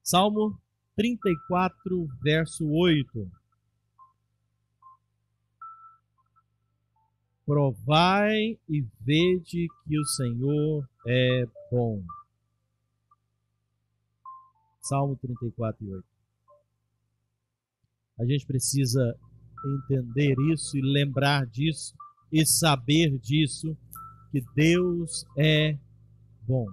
Salmo 34, verso 8. Provai e vede que o Senhor é bom. Salmo 34, 8. A gente precisa entender isso e lembrar disso e saber disso, que Deus é bom.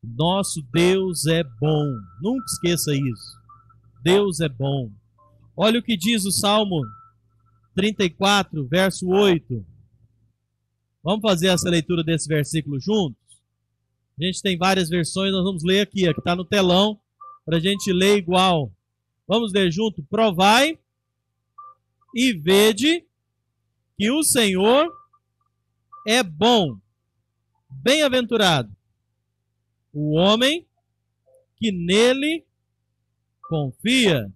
Nosso Deus é bom. Nunca esqueça isso. Deus é bom. Olha o que diz o Salmo 34, verso 8. Vamos fazer essa leitura desse versículo juntos? A gente tem várias versões, nós vamos ler aqui, que está no telão, para a gente ler igual. Vamos ler junto? Provai e vede que o Senhor é bom. Bem-aventurado o homem que nele confia.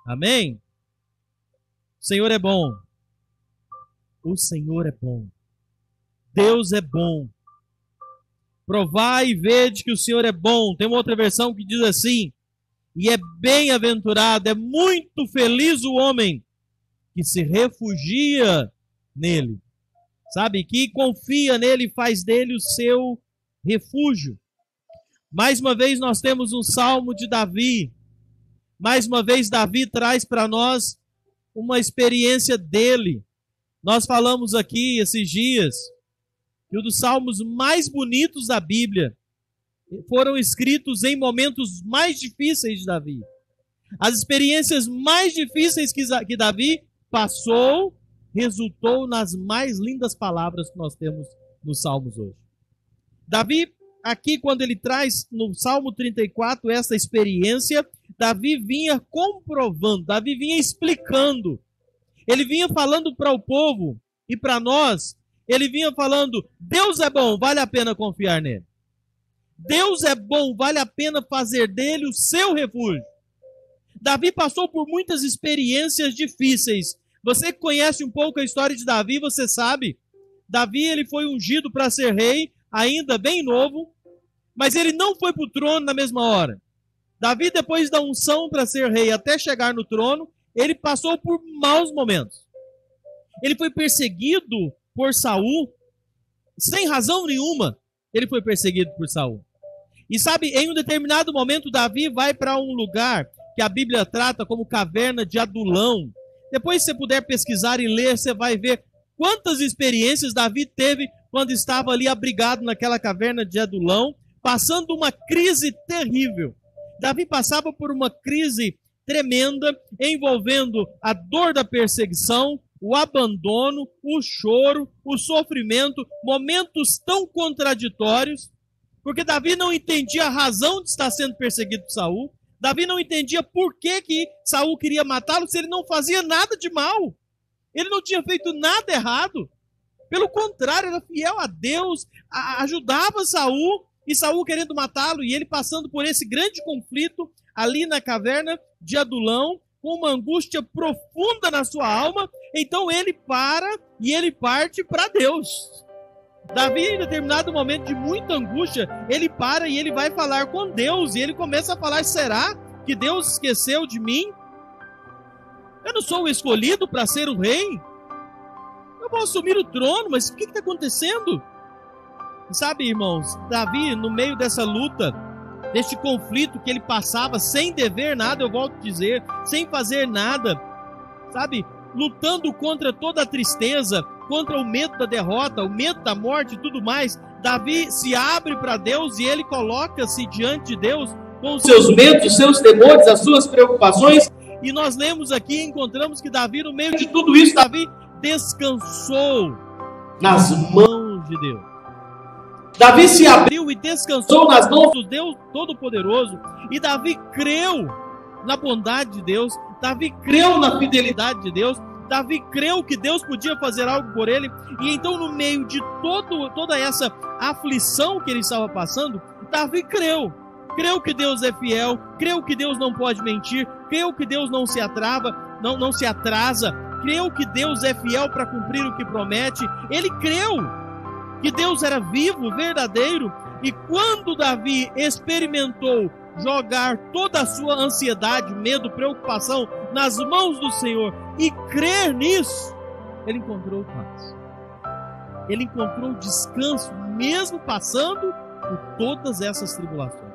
Amém? O Senhor é bom. O Senhor é bom. Deus é bom. Provai e vede que o Senhor é bom. Tem uma outra versão que diz assim: e é bem-aventurado, é muito feliz o homem que se refugia nele. Sabe? Que confia nele e faz dele o seu refúgio. Mais uma vez nós temos um salmo de Davi. Mais uma vez Davi traz para nós uma experiência dele. Nós falamos aqui esses dias que um dos salmos mais bonitos da Bíblia foram escritos em momentos mais difíceis de Davi. As experiências mais difíceis que Davi passou resultou nas mais lindas palavras que nós temos nos salmos hoje. Davi, aqui quando ele traz no Salmo 34 essa experiência, Davi vinha comprovando, Davi vinha explicando. Ele vinha falando para o povo e para nós, ele vinha falando: Deus é bom, vale a pena confiar nele. Deus é bom, vale a pena fazer dele o seu refúgio. Davi passou por muitas experiências difíceis. Você que conhece um pouco a história de Davi, você sabe. Davi, ele foi ungido para ser rei, ainda bem novo, mas ele não foi para o trono na mesma hora. Davi, depois da unção para ser rei até chegar no trono, ele passou por maus momentos. Ele foi perseguido por Saul, sem razão nenhuma, ele foi perseguido por Saul. E sabe, em um determinado momento, Davi vai para um lugar que a Bíblia trata como caverna de Adulão. Depois, se você puder pesquisar e ler, você vai ver quantas experiências Davi teve quando estava ali abrigado naquela caverna de Adulão, passando uma crise terrível. Davi passava por uma crise tremenda, envolvendo a dor da perseguição, o abandono, o choro, o sofrimento, momentos tão contraditórios, porque Davi não entendia a razão de estar sendo perseguido por Saul. Davi não entendia por que Saul queria matá-lo se ele não fazia nada de mal. Ele não tinha feito nada errado. Pelo contrário, era fiel a Deus, ajudava Saul, e Saul querendo matá-lo, e ele passando por esse grande conflito ali na caverna de Adulão, com uma angústia profunda na sua alma. Então ele para e ele parte para Deus. Davi, em determinado momento de muita angústia, ele para e ele vai falar com Deus, e ele começa a falar: será que Deus esqueceu de mim? Eu não sou o escolhido para ser o rei? Eu vou assumir o trono, mas o que está acontecendo? Sabe, irmãos, Davi, no meio dessa luta, deste conflito que ele passava, sem dever nada, eu volto a dizer, sem fazer nada, sabe, lutando contra toda a tristeza, contra o medo da derrota, o medo da morte e tudo mais, Davi se abre para Deus e ele coloca-se diante de Deus com os seus medos, os seus temores, as suas preocupações. E nós lemos aqui e encontramos que Davi, no meio de tudo isso, Davi descansou nas mãos de Deus. Davi se abriu e descansou nas mãos do Deus Todo-Poderoso. E Davi creu na bondade de Deus. Davi creu na fidelidade de Deus. Davi creu que Deus podia fazer algo por ele. E então, no meio de toda essa aflição que ele estava passando, Davi creu. Creu que Deus é fiel. Creu que Deus não pode mentir. Creu que Deus não se não se atrasa. Creu que Deus é fiel para cumprir o que promete. Ele creu que Deus era vivo, verdadeiro. E quando Davi experimentou jogar toda a sua ansiedade, medo, preocupação nas mãos do Senhor e crer nisso, ele encontrou paz. Ele encontrou descanso, mesmo passando por todas essas tribulações.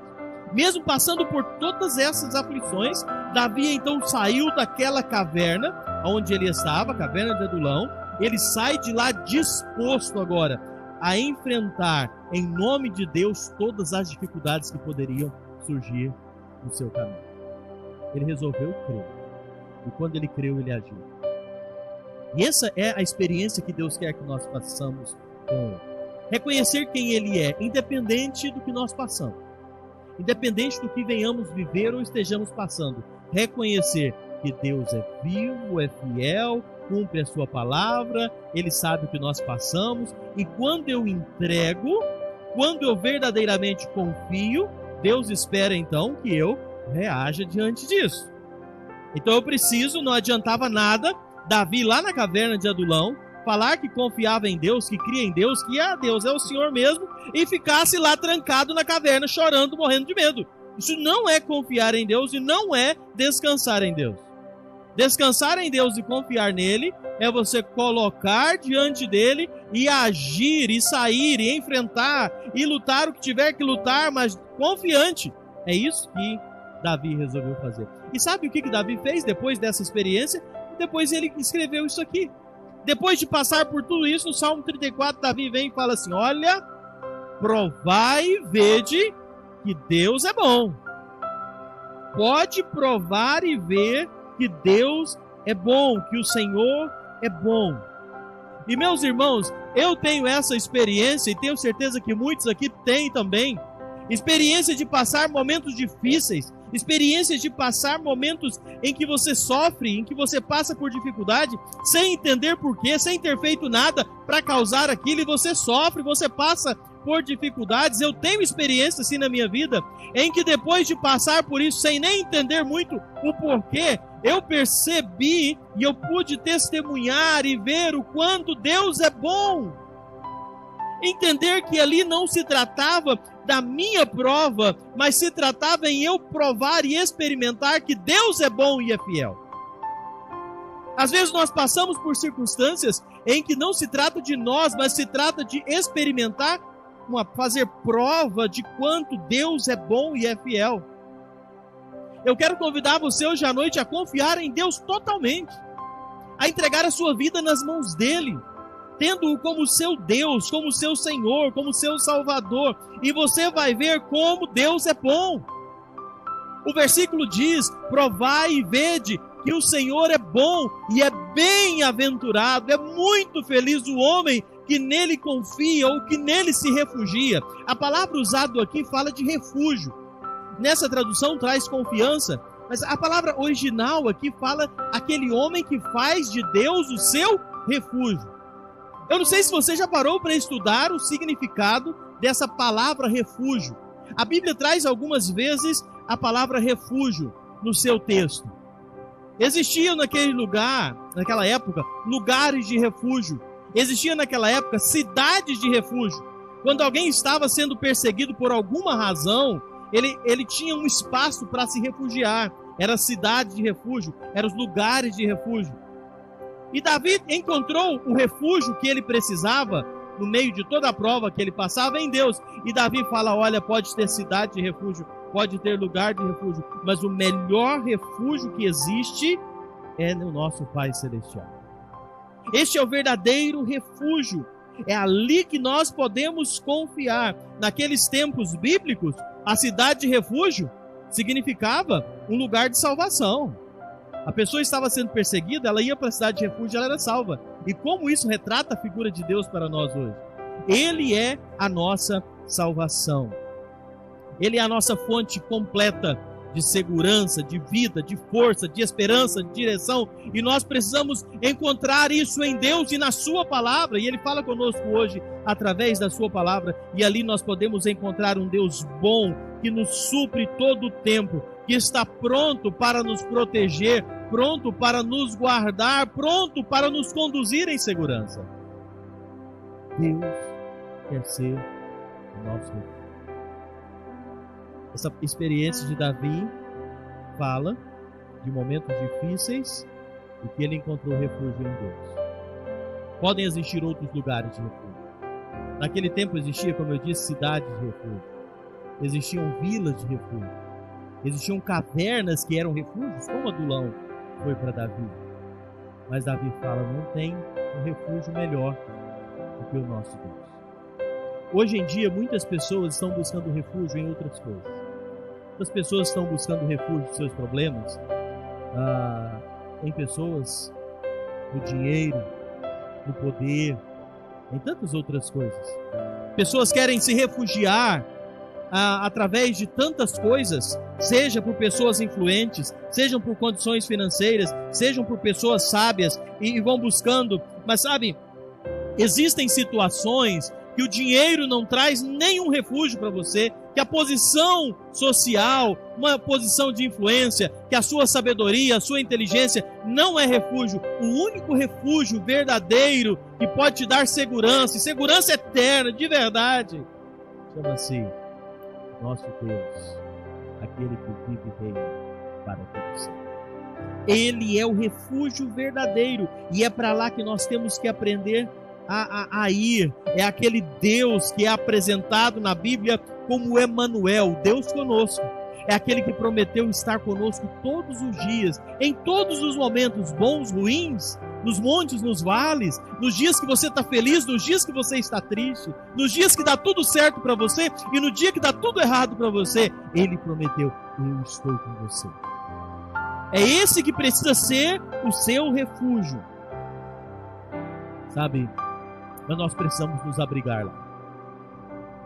Mesmo passando por todas essas aflições, Davi então saiu daquela caverna onde ele estava, a caverna de Adulão. Ele sai de lá disposto agora a enfrentar, em nome de Deus, todas as dificuldades que poderiam surgir no seu caminho. Ele resolveu crer. E quando ele creu, ele agiu. E essa é a experiência que Deus quer que nós façamos com ele. Reconhecer quem ele é, independente do que nós passamos. Independente do que venhamos viver ou estejamos passando. Reconhecer que Deus é vivo, é fiel, cumpre a sua palavra, Ele sabe o que nós passamos. E quando eu entrego, quando eu verdadeiramente confio, Deus espera então que eu reaja diante disso. Então eu preciso, não adiantava nada, Davi lá na caverna de Adulão, falar que confiava em Deus, que cria em Deus, que Deus é o Senhor mesmo, e ficasse lá trancado na caverna, chorando, morrendo de medo. Isso não é confiar em Deus e não é descansar em Deus. Descansar em Deus e confiar nele é você colocar diante dele e agir, e sair, e enfrentar, e lutar o que tiver que lutar, mas confiante. É isso que Davi resolveu fazer. E sabe o que Davi fez depois dessa experiência? Depois ele escreveu isso aqui. Depois de passar por tudo isso, no Salmo 34, Davi vem e fala assim: olha, provai e vede que Deus é bom. Pode provar e ver que Deus é bom, que o Senhor é bom. E meus irmãos, eu tenho essa experiência e tenho certeza que muitos aqui têm também. Experiência de passar momentos difíceis, experiência de passar momentos em que você sofre, em que você passa por dificuldade, sem entender porquê, sem ter feito nada para causar aquilo, e você sofre, você passa por dificuldades. Eu tenho experiência assim na minha vida, em que depois de passar por isso, sem nem entender muito o porquê, eu percebi e eu pude testemunhar e ver o quanto Deus é bom. Entender que ali não se tratava da minha prova, mas se tratava em eu provar e experimentar que Deus é bom e é fiel. Às vezes nós passamos por circunstâncias em que não se trata de nós, mas se trata de experimentar, fazer prova de quanto Deus é bom e é fiel. Eu quero convidar você hoje à noite a confiar em Deus totalmente, a entregar a sua vida nas mãos dele, tendo-o como seu Deus, como seu Senhor, como seu Salvador, e você vai ver como Deus é bom. O versículo diz: provai e vede que o Senhor é bom e é bem-aventurado, é muito feliz o homem que nele confia ou que nele se refugia. A palavra usada aqui fala de refúgio. Nessa tradução traz confiança, mas a palavra original aqui fala aquele homem que faz de Deus o seu refúgio. Eu não sei se você já parou para estudar o significado dessa palavra refúgio. A Bíblia traz algumas vezes a palavra refúgio no seu texto. Existiam naquele lugar, naquela época, lugares de refúgio. Existiam naquela época cidades de refúgio. Quando alguém estava sendo perseguido por alguma razão, ele tinha um espaço para se refugiar. Era a cidade de refúgio, eram os lugares de refúgio. E Davi encontrou o refúgio que ele precisava no meio de toda a prova que ele passava em Deus. E Davi fala: olha, pode ter cidade de refúgio, pode ter lugar de refúgio, mas o melhor refúgio que existe é no nosso Pai Celestial. Este é o verdadeiro refúgio. É ali que nós podemos confiar. Naqueles tempos bíblicos, a cidade de refúgio significava um lugar de salvação. A pessoa estava sendo perseguida, ela ia para a cidade de refúgio, ela era salva. E como isso retrata a figura de Deus para nós hoje? Ele é a nossa salvação. Ele é a nossa fonte completa de segurança, de vida, de força, de esperança, de direção. E nós precisamos encontrar isso em Deus e na sua palavra. E Ele fala conosco hoje através da sua palavra. E ali nós podemos encontrar um Deus bom, que nos supre todo o tempo, que está pronto para nos proteger, pronto para nos guardar, pronto para nos conduzir em segurança. Deus quer ser o nosso refúgio. Essa experiência de Davi fala de momentos difíceis e que ele encontrou refúgio em Deus. Podem existir outros lugares de refúgio. Naquele tempo existia, como eu disse, cidades de refúgio. Existiam vilas de refúgio. Existiam cavernas que eram refúgios, como Adulão foi para Davi. Mas Davi fala, não tem um refúgio melhor do que o nosso Deus. Hoje em dia, muitas pessoas estão buscando refúgio em outras coisas. Muitas pessoas estão buscando refúgio dos seus problemas em pessoas, no dinheiro, no poder, em tantas outras coisas. Pessoas querem se refugiar através de tantas coisas, seja por pessoas influentes, sejam por condições financeiras, sejam por pessoas sábias, e vão buscando. Mas sabe, existem situações que o dinheiro não traz nenhum refúgio para você, que a posição social, uma posição de influência, que a sua sabedoria, a sua inteligência não é refúgio. O único refúgio verdadeiro que pode te dar segurança, e segurança eterna, de verdade, chama-se nosso Deus, aquele que vive e reina para todos. Ele é o refúgio verdadeiro, e é para lá que nós temos que aprender a ir. É aquele Deus que é apresentado na Bíblia como Emanuel, Deus conosco. É aquele que prometeu estar conosco todos os dias, em todos os momentos, bons, ruins, nos montes, nos vales, nos dias que você está feliz, nos dias que você está triste, nos dias que dá tudo certo para você e no dia que dá tudo errado para você. Ele prometeu, eu estou com você. É esse que precisa ser o seu refúgio. Sabe, mas nós precisamos nos abrigar lá.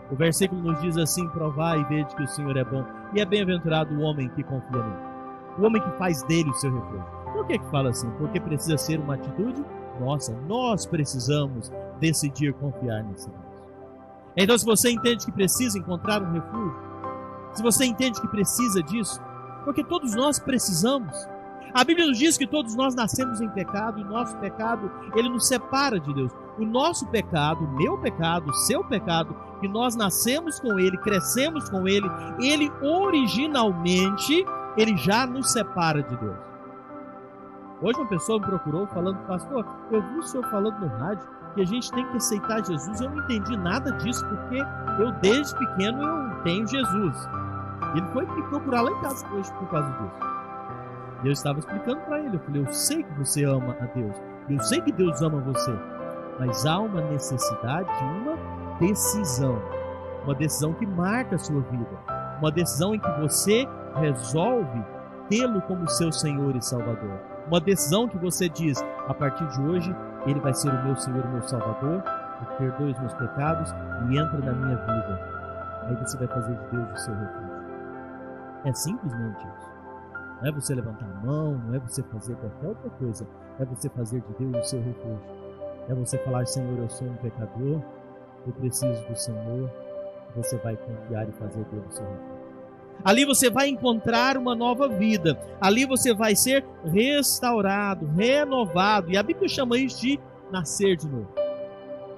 O versículo nos diz assim, provai e vede que o Senhor é bom, e é bem-aventurado o homem que confia nele, o homem que faz dele o seu refúgio. Por que fala assim? Porque precisa ser uma atitude nossa. Nós precisamos decidir confiar nesse Deus. Então, se você entende que precisa encontrar um refúgio, se você entende que precisa disso, porque todos nós precisamos. A Bíblia nos diz que todos nós nascemos em pecado, e o nosso pecado, ele nos separa de Deus. O nosso pecado, o meu pecado, o seu pecado, que nós nascemos com ele, crescemos com ele, ele originalmente, ele já nos separa de Deus. Hoje uma pessoa me procurou falando, pastor, eu vi o senhor falando no rádio que a gente tem que aceitar Jesus. Eu não entendi nada disso, porque eu desde pequeno eu tenho Jesus. Ele foi me procurar lá em casa hoje por causa disso. E eu estava explicando para ele, eu falei, eu sei que você ama a Deus, eu sei que Deus ama você, mas há uma necessidade de uma decisão que marca a sua vida, uma decisão em que você resolve tê-lo como seu Senhor e Salvador, uma decisão que você diz, a partir de hoje, Ele vai ser o meu Senhor e meu Salvador, perdoe os meus pecados e entra na minha vida. Aí você vai fazer de Deus o seu refúgio. É simplesmente isso. Não é você levantar a mão, não é você fazer qualquer outra coisa. É você fazer de Deus o seu refúgio. É você falar, Senhor, eu sou um pecador, eu preciso do Senhor. Você vai confiar e fazer dele o seu refúgio. Ali você vai encontrar uma nova vida. Ali você vai ser restaurado, renovado. E a Bíblia chama isso de nascer de novo.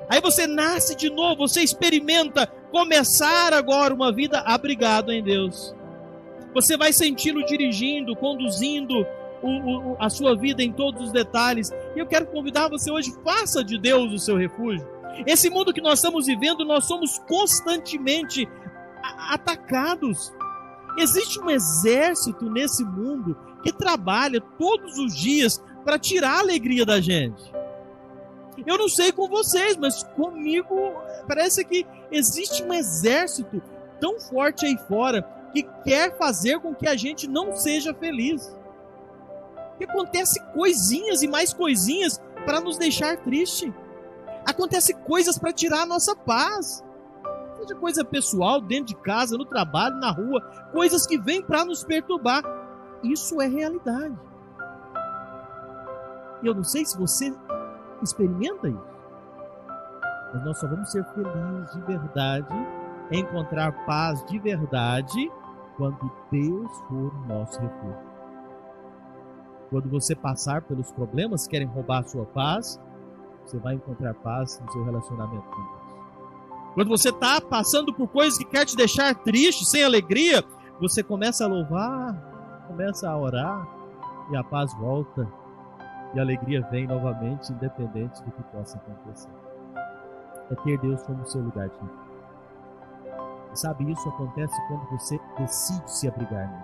Aí você nasce de novo, você experimenta começar agora uma vida abrigado em Deus. Você vai senti-lo dirigindo, conduzindo a sua vida em todos os detalhes. E eu quero convidar você hoje, faça de Deus o seu refúgio. Esse mundo que nós estamos vivendo, nós somos constantemente atacados. Existe um exército nesse mundo que trabalha todos os dias para tirar a alegria da gente. Eu não sei com vocês, mas comigo parece que existe um exército tão forte aí fora que quer fazer com que a gente não seja feliz. Que acontece coisinhas e mais coisinhas para nos deixar triste. Acontece coisas para tirar a nossa paz. Seja coisa pessoal, dentro de casa, no trabalho, na rua, coisas que vêm para nos perturbar. Isso é realidade. E eu não sei se você experimenta isso, mas nós só vamos ser felizes de verdade, encontrar paz de verdade, quando Deus for o nosso refúgio. Quando você passar pelos problemas que querem roubar a sua paz, você vai encontrar paz no seu relacionamento com Deus. Quando você está passando por coisas que quer te deixar triste, sem alegria, você começa a louvar, começa a orar, e a paz volta, e a alegria vem novamente, independente do que possa acontecer. É ter Deus como seu lugar de refúgio. Sabe, isso acontece quando você decide se abrigar nele.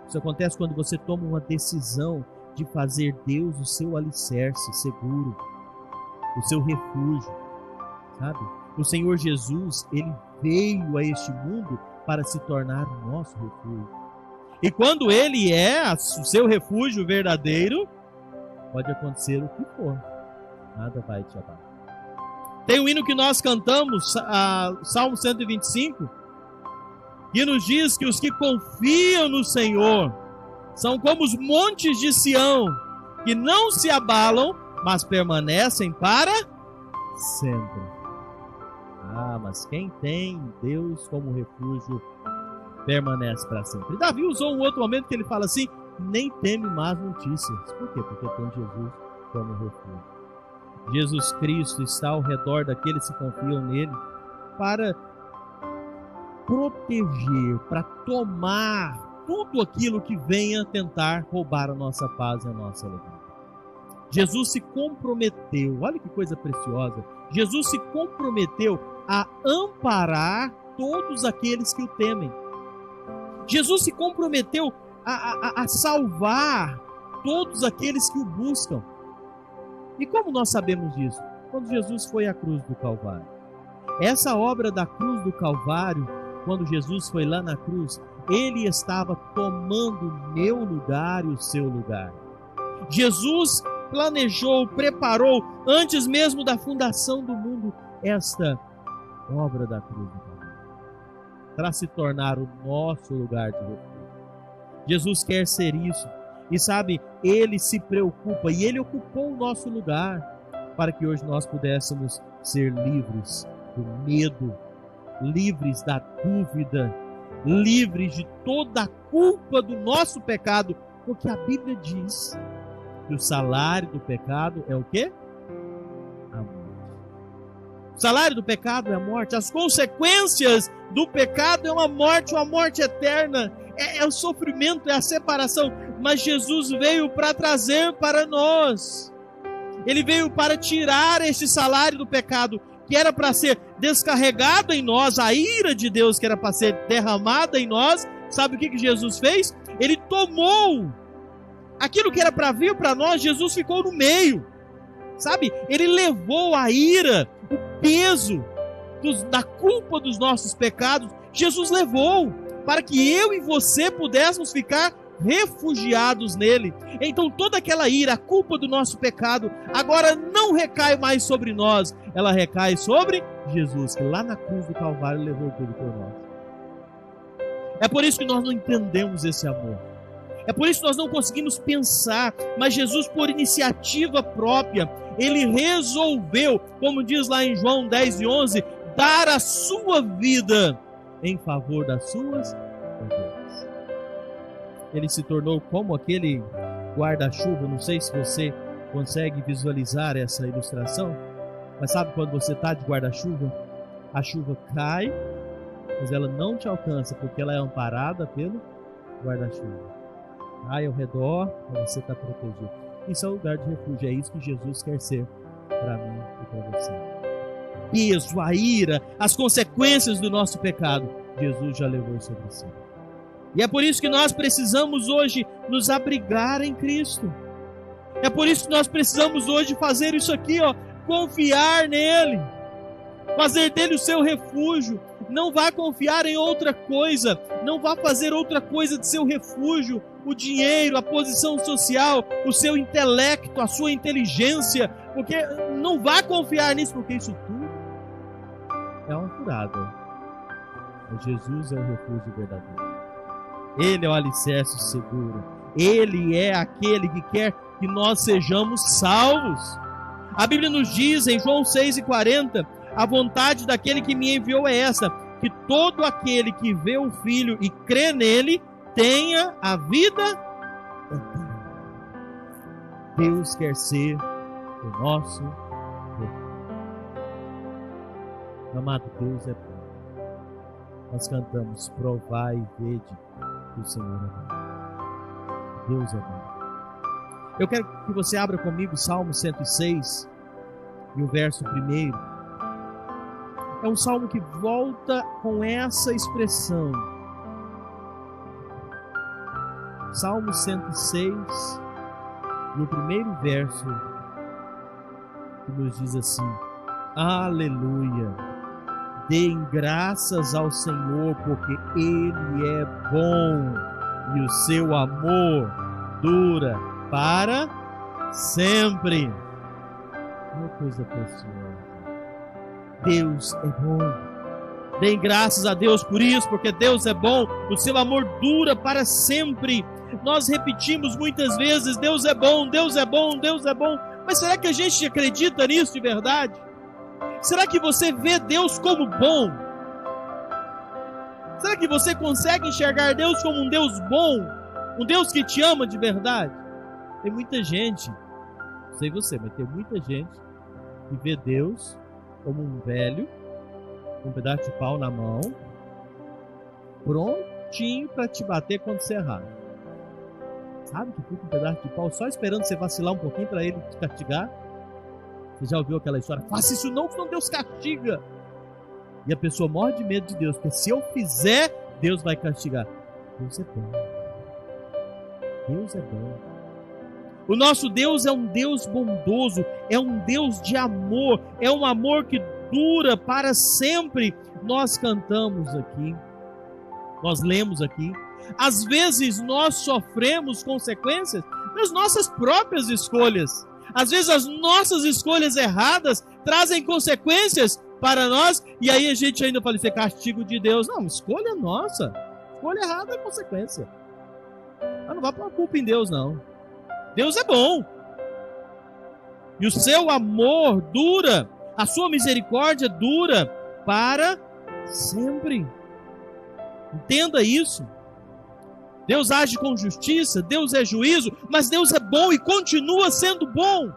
Isso acontece quando você toma uma decisão de fazer Deus o seu alicerce seguro, o seu refúgio, sabe? O Senhor Jesus, Ele veio a este mundo para se tornar o nosso refúgio. E quando Ele é o seu refúgio verdadeiro, pode acontecer o que for, nada vai te abalar. Tem um hino que nós cantamos, Salmo 125, que nos diz que os que confiam no Senhor são como os montes de Sião, que não se abalam, mas permanecem para sempre. Mas quem tem Deus como refúgio, permanece para sempre. Davi usou um outro momento que ele fala assim: nem teme más notícias. Por quê? Porque tem Jesus como refúgio. Jesus Cristo está ao redor daqueles que confiam nele para proteger, para tomar tudo aquilo que venha tentar roubar a nossa paz e a nossa alegria. Jesus se comprometeu, olha que coisa preciosa, Jesus se comprometeu a amparar todos aqueles que o temem. Jesus se comprometeu a salvar todos aqueles que o buscam. E como nós sabemos disso? Quando Jesus foi à cruz do Calvário. Essa obra da cruz do Calvário, quando Jesus foi lá na cruz, Ele estava tomando o meu lugar e o seu lugar. Jesus planejou, preparou, antes mesmo da fundação do mundo, esta obra da cruz do Calvário, para se tornar o nosso lugar de refúgio. Jesus quer ser isso. E sabe, Ele se preocupa e Ele ocupou o nosso lugar para que hoje nós pudéssemos ser livres do medo, livres da dúvida, livres de toda a culpa do nosso pecado, porque a Bíblia diz que o salário do pecado é o quê? A morte. O salário do pecado é a morte. As consequências do pecado é uma morte eterna. É o sofrimento, é a separação. Mas Jesus veio para trazer para nós. Ele veio para tirar este salário do pecado, que era para ser descarregado em nós, a ira de Deus que era para ser derramada em nós. Sabe o que Jesus fez? Ele tomou aquilo que era para vir para nós. Jesus ficou no meio, sabe? Ele levou a ira, o peso da culpa dos nossos pecados. Jesus levou para que eu e você pudéssemos ficar refugiados nele. Então toda aquela ira, a culpa do nosso pecado, agora não recai mais sobre nós, ela recai sobre Jesus, que lá na cruz do Calvário levou tudo por nós. É por isso que nós não entendemos esse amor. É por isso que nós não conseguimos pensar, mas Jesus, por iniciativa própria, Ele resolveu, como diz lá em João 10:11, dar a sua vida em favor das suas ovelhas. Ele se tornou como aquele guarda-chuva. Não sei se você consegue visualizar essa ilustração, mas sabe quando você está de guarda-chuva, a chuva cai, mas ela não te alcança, porque ela é amparada pelo guarda-chuva. Cai ao redor, mas você está protegido. Isso é o lugar de refúgio. É isso que Jesus quer ser para mim e para você. Peso, a ira, as consequências do nosso pecado, Jesus já levou sobre si. E é por isso que nós precisamos hoje nos abrigar em Cristo. É por isso que nós precisamos hoje fazer isso aqui, confiar nele, fazer dele o seu refúgio. Não vá confiar em outra coisa, não vá fazer outra coisa de seu refúgio, o dinheiro, a posição social, o seu intelecto, a sua inteligência, porque não vá confiar nisso, porque isso tudo é uma furada. Mas Jesus é o refúgio verdadeiro. Ele é o alicerce seguro. Ele é aquele que quer que nós sejamos salvos. A Bíblia nos diz em João 6:40, a vontade daquele que me enviou é essa, que todo aquele que vê o Filho e crê nele tenha a vida eterna. Deus quer ser o nosso refúgio. Amado, Deus é bom. Nós cantamos: provai e vede que o Senhor é bom. Deus é bom. Eu quero que você abra comigo Salmo 106 e o verso 1. É um salmo que volta com essa expressão. Salmo 106 e o primeiro verso que nos diz assim: Aleluia! Deem graças ao Senhor, porque Ele é bom e o seu amor dura para sempre. Uma coisa preciosa. Deus é bom. Deem graças a Deus por isso, porque Deus é bom, o seu amor dura para sempre. Nós repetimos muitas vezes: Deus é bom, Deus é bom, Deus é bom. Mas será que a gente acredita nisso de verdade? Será que você vê Deus como bom? Será que você consegue enxergar Deus como um Deus bom? Um Deus que te ama de verdade? Tem muita gente, não sei você, mas tem muita gente que vê Deus como um velho, com um pedaço de pau na mão, prontinho para te bater quando você errar. Sabe que fica um pedaço de pau só esperando você vacilar um pouquinho para ele te castigar? Você já ouviu aquela história? Faça isso não, senão Deus castiga. E a pessoa morre de medo de Deus, porque se eu fizer, Deus vai castigar. Deus é bom. Deus é bom. O nosso Deus é um Deus bondoso, é um Deus de amor, é um amor que dura para sempre. Nós cantamos aqui, nós lemos aqui. Às vezes nós sofremos consequências das nossas próprias escolhas. Às vezes as nossas escolhas erradas trazem consequências para nós, e aí a gente ainda fala: isso é castigo de Deus. Não, escolha nossa. Escolha errada é consequência. Mas não vai pôr a culpa em Deus, não. Deus é bom. E o seu amor dura, a sua misericórdia dura para sempre. Entenda isso. Deus age com justiça, Deus é juízo, mas Deus é bom e continua sendo bom.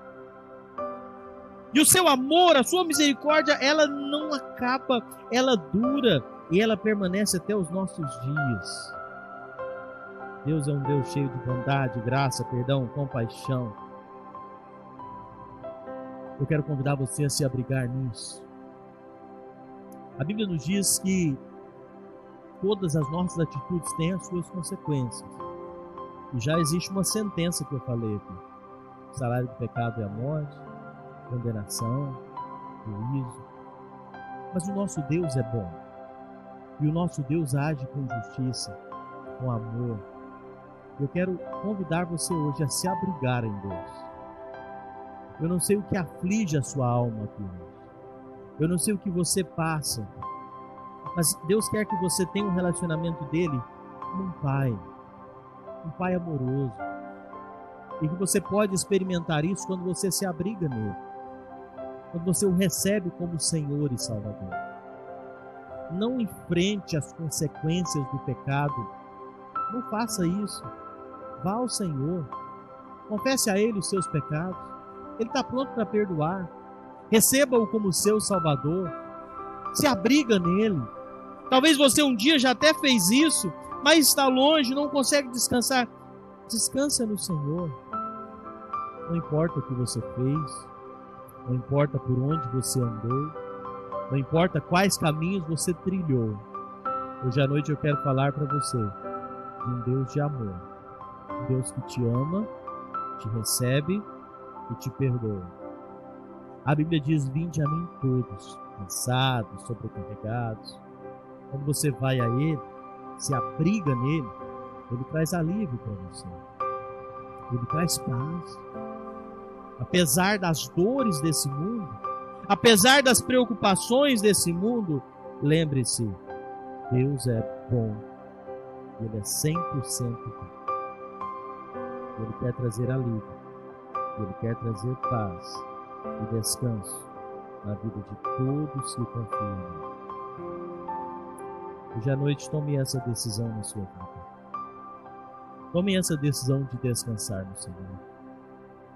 E o seu amor, a sua misericórdia, ela não acaba, ela dura e ela permanece até os nossos dias. Deus é um Deus cheio de bondade, graça, perdão, compaixão. Eu quero convidar você a se abrigar nisso. A Bíblia nos diz que todas as nossas atitudes têm as suas consequências. E já existe uma sentença que eu falei aqui. O salário do pecado é a morte, condenação, juízo. Mas o nosso Deus é bom. E o nosso Deus age com justiça, com amor. Eu quero convidar você hoje a se abrigar em Deus. Eu não sei o que aflige a sua alma aqui hoje. Eu não sei o que você passa. Mas Deus quer que você tenha um relacionamento dele como um pai amoroso. E que você pode experimentar isso quando você se abriga nele. Quando você o recebe como Senhor e Salvador. Não enfrente as consequências do pecado. Não faça isso. Vá ao Senhor. Confesse a Ele os seus pecados. Ele está pronto para perdoar. Receba-o como seu Salvador. Se abriga nele. Talvez você um dia já até fez isso, mas está longe, não consegue descansar. Descansa no Senhor. Não importa o que você fez, não importa por onde você andou, não importa quais caminhos você trilhou. Hoje à noite eu quero falar para você de um Deus de amor, um Deus que te ama, te recebe e te perdoa. A Bíblia diz: vinde a mim todos, cansados, sobrecarregados. Quando você vai a Ele, se abriga nele, Ele traz alívio para você. Ele traz paz. Apesar das dores desse mundo, apesar das preocupações desse mundo, lembre-se, Deus é bom. Ele é 100% bom. Ele quer trazer alívio. Ele quer trazer paz e descanso na vida de todos que confiam nele. Hoje à noite tome essa decisão na sua vida. Tome essa decisão de descansar no Senhor,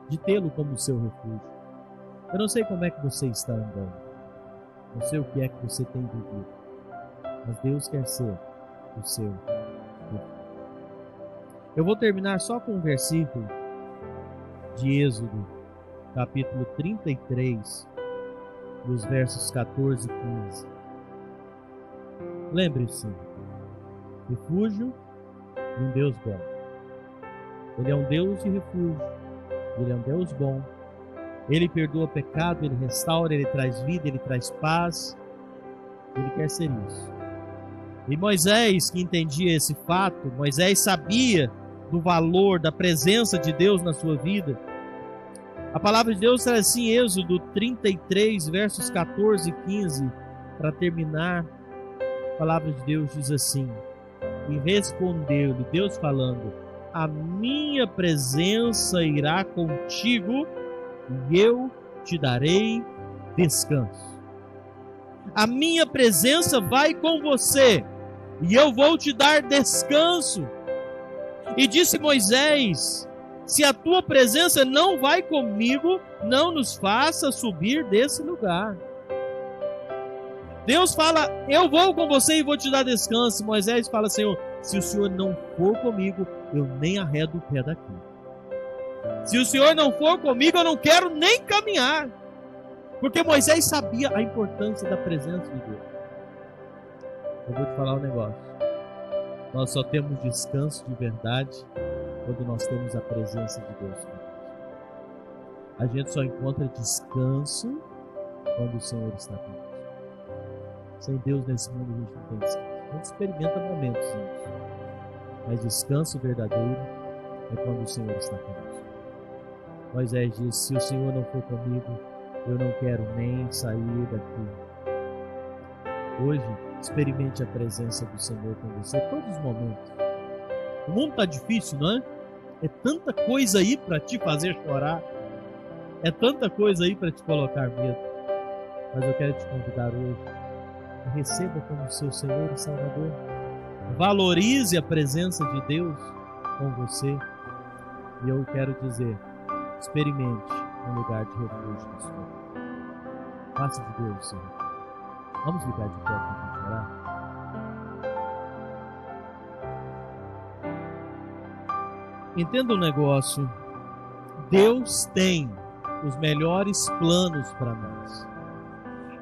de tê-lo como seu refúgio. Eu não sei como é que você está andando, não sei o que é que você tem vivido, mas Deus quer ser o seu refúgio. Eu vou terminar só com um versículo de Êxodo, capítulo 33, dos versos 14 e 15. Lembre-se, refúgio de um Deus bom. Ele é um Deus de refúgio, Ele é um Deus bom. Ele perdoa pecado, Ele restaura, Ele traz vida, Ele traz paz. Ele quer ser isso. E Moisés, que entendia esse fato, Moisés sabia do valor, da presença de Deus na sua vida. A palavra de Deus traz assim, Êxodo 33, versos 14 e 15, para terminar. A palavra de Deus diz assim: e respondeu-lhe, Deus falando, a minha presença irá contigo e eu te darei descanso. A minha presença vai com você e eu vou te dar descanso. E disse Moisés, se a tua presença não vai comigo, não nos faça subir desse lugar. Deus fala, eu vou com você e vou te dar descanso. Moisés fala, Senhor, se o Senhor não for comigo, eu nem arredo o pé daqui. Se o Senhor não for comigo, eu não quero nem caminhar. Porque Moisés sabia a importância da presença de Deus. Eu vou te falar um negócio. Nós só temos descanso de verdade quando nós temos a presença de Deus conosco. A gente só encontra descanso quando o Senhor está conosco. Sem Deus nesse mundo a gente não tem descanso. A gente experimenta momentos nisso. Mas descanso verdadeiro é quando o Senhor está conosco. Moisés disse, se o Senhor não for comigo, eu não quero nem sair daqui. Hoje, experimente a presença do Senhor com você todos os momentos. O mundo está difícil, não é? É tanta coisa aí para te fazer chorar. É tanta coisa aí para te colocar medo. Mas eu quero te convidar hoje. Receba como seu Senhor e Salvador. Valorize a presença de Deus com você. E eu quero dizer, experimente um lugar de refúgio na sua vida. Faça de Deus, Senhor. Vamos ficar de pé para a gente orar? Entenda um negócio. Deus tem os melhores planos para nós.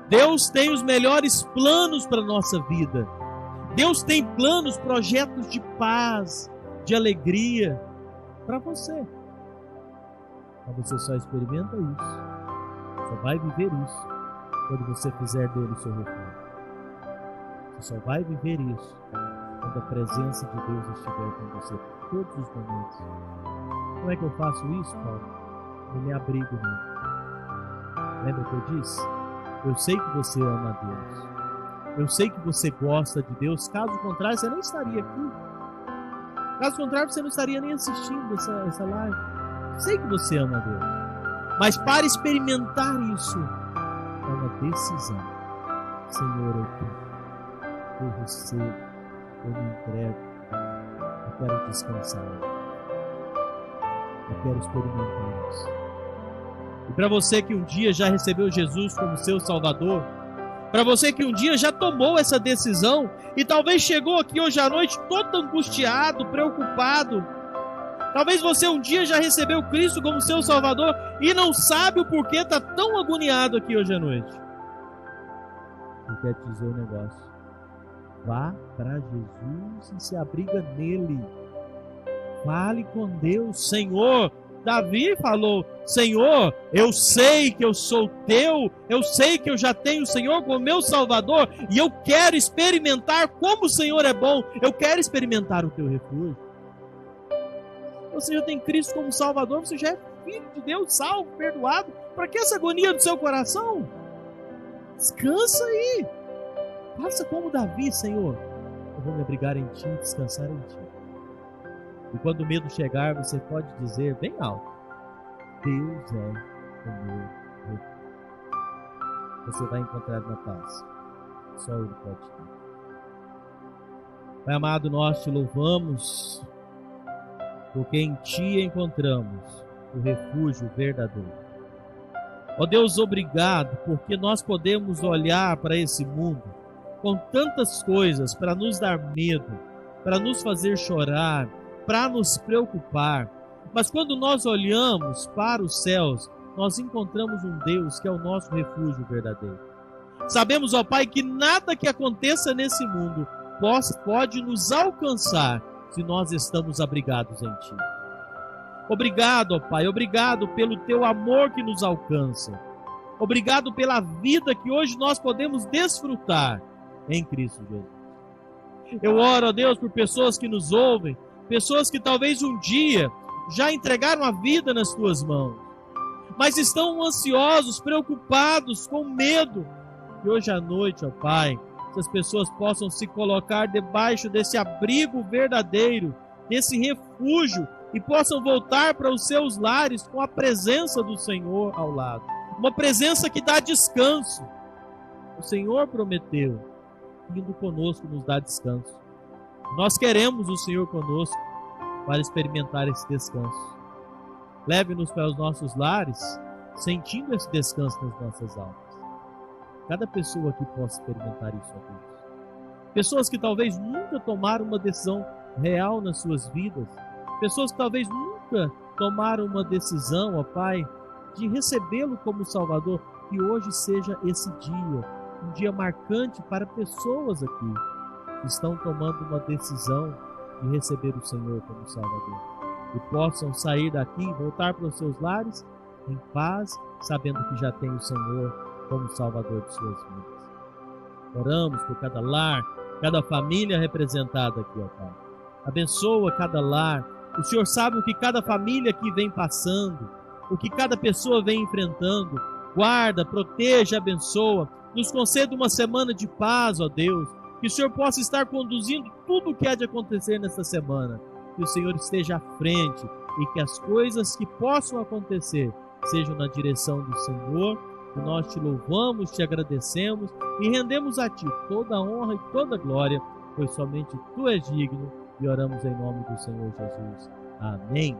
Deus tem os melhores planos para a nossa vida. Deus tem planos, projetos de paz, de alegria para você. Mas você só experimenta isso. Só vai viver isso quando você fizer dele o seu refúgio. Você só vai viver isso quando a presença de Deus estiver com você todos os momentos. Como é que eu faço isso, Paulo? Eu me abrigo nele. Lembra que eu disse? Eu sei que você ama a Deus. Eu sei que você gosta de Deus. Caso contrário, você não estaria aqui. Caso contrário, você não estaria nem assistindo essa live. Eu sei que você ama a Deus. Mas para experimentar isso, é uma decisão. Senhor, eu recebo, eu me entrego. Eu quero descansar. Eu quero experimentar isso. E para você que um dia já recebeu Jesus como seu Salvador, para você que um dia já tomou essa decisão e talvez chegou aqui hoje à noite todo angustiado, preocupado, talvez você um dia já recebeu Cristo como seu Salvador e não sabe o porquê está tão agoniado aqui hoje à noite. Eu quero te dizer um negócio. Vá para Jesus e se abriga nele. Fale com Deus. Senhor, Davi falou, Senhor, eu sei que eu sou teu, eu sei que eu já tenho o Senhor como meu Salvador, e eu quero experimentar como o Senhor é bom, eu quero experimentar o teu refúgio. Você já tem Cristo como Salvador, você já é filho de Deus, salvo, perdoado. Para que essa agonia do seu coração? Descansa aí. Faça como Davi, Senhor, eu vou me abrigar em ti, descansar em ti. E quando o medo chegar, você pode dizer bem alto, Deus é o meu refúgio. Você vai encontrar na paz. Só Ele pode ter. Pai amado, nós te louvamos, porque em ti encontramos o refúgio verdadeiro. Ó Deus, obrigado, porque nós podemos olhar para esse mundo com tantas coisas para nos dar medo, para nos fazer chorar, para nos preocupar. Mas quando nós olhamos para os céus, nós encontramos um Deus que é o nosso refúgio verdadeiro. Sabemos, ó Pai, que nada que aconteça nesse mundo pode nos alcançar se nós estamos abrigados em Ti. Obrigado, ó Pai, obrigado pelo Teu amor que nos alcança. Obrigado pela vida que hoje nós podemos desfrutar em Cristo Jesus. Eu oro, ó Deus, por pessoas que nos ouvem, pessoas que talvez um dia já entregaram a vida nas Tuas mãos, mas estão ansiosos, preocupados, com medo. E hoje à noite, ó Pai, essas pessoas possam se colocar debaixo desse abrigo verdadeiro, desse refúgio, e possam voltar para os seus lares com a presença do Senhor ao lado. Uma presença que dá descanso. O Senhor prometeu, indo conosco nos dá descanso. Nós queremos o Senhor conosco para experimentar esse descanso. Leve-nos para os nossos lares, sentindo esse descanso nas nossas almas. Cada pessoa aqui possa experimentar isso, ó Deus. Pessoas que talvez nunca tomaram uma decisão real nas suas vidas. Pessoas que talvez nunca tomaram uma decisão, ó Pai, de recebê-lo como Salvador. Que hoje seja esse dia, um dia marcante para pessoas aqui que estão tomando uma decisão de receber o Senhor como Salvador. E possam sair daqui e voltar para os seus lares em paz, sabendo que já tem o Senhor como Salvador de suas vidas. Oramos por cada lar, cada família representada aqui, ó Pai. Abençoa cada lar. O Senhor sabe o que cada família aqui vem passando, o que cada pessoa vem enfrentando. Guarda, proteja, abençoa. Nos conceda uma semana de paz, ó Deus. Que o Senhor possa estar conduzindo tudo o que há de acontecer nessa semana. Que o Senhor esteja à frente e que as coisas que possam acontecer sejam na direção do Senhor. E nós te louvamos, te agradecemos e rendemos a Ti toda a honra e toda a glória, pois somente Tu és digno, e oramos em nome do Senhor Jesus. Amém.